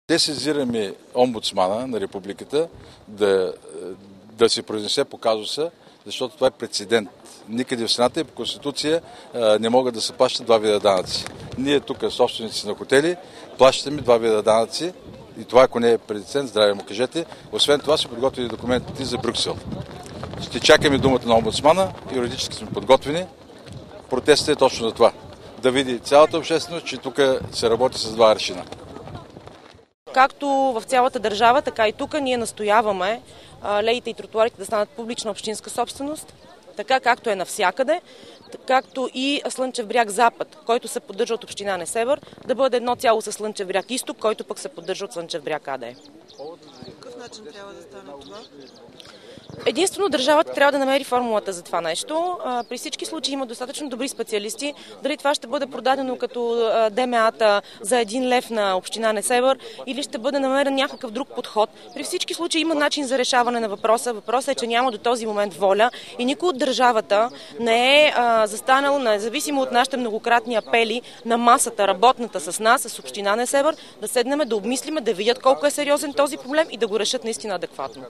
Те сезираме омбудсмана на републиката да се произнесе по казуса, защото това е прецедент. Никъде в страната и по Конституция не могат да се плащат два вида данъци. Ние тук, собственици на хотели, плащаме два вида данъци и това, ако не е прецедент, здраве му кажете. Освен това, са подготвили документите за Брюксел. Ще чакаме думата на омбудсмана, юридически сме подготвени. Протестът е точно за това. Да види цялата общественост, че тук се работи с два аршина. Както в цялата държава, така и тук ние настояваме алеите и тротуарите да станат публична общинска собственост, така както е навсякъде, както и Слънчев бряг Запад, който се поддържа от община Несебър, да бъде едно цяло с Слънчев бряг Изток, който пък се поддържа от Слънчев бряг АД. Какъв начин трябва да стане това? Единствено държавата трябва да намери формулата за това нещо. При всички случаи има достатъчно добри специалисти. Дали това ще бъде продадено като ДМА-та за 1 лев на община Несебър или ще бъде намерен някакъв друг подход. При всички случаи има начин за решаване на въпроса. Въпросът е, че няма до този момент воля и никой от държавата не е застанал, независимо от нашите многократни апели на масата, работната с нас, с община Несебър, да седнем, да обмислиме, да видят колко е сериозен този проблем и да го решат наистина адекватно.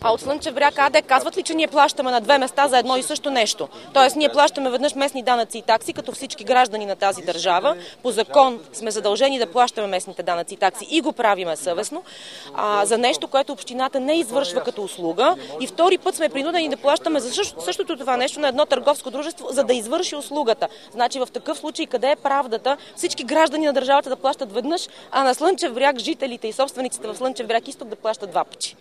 А от Слънчев бряг АД казват ли, че ние плащаме на две места за едно и също нещо? Тоест ние плащаме веднъж местни данъци и такси, като всички граждани на тази държава. По закон сме задължени да плащаме местните данъци и такси и го правиме съвестно. За нещо, което общината не извършва като услуга. И втори път сме принудени да плащаме за същото това нещо на едно търговско дружество, за да извърши услугата. Значи в такъв случай къде е правдата? Всички граждани на държавата да плащат веднъж, а на Слънчев бряг жителите и собствениците в Слънчев бряг Изток да плащат два пъти.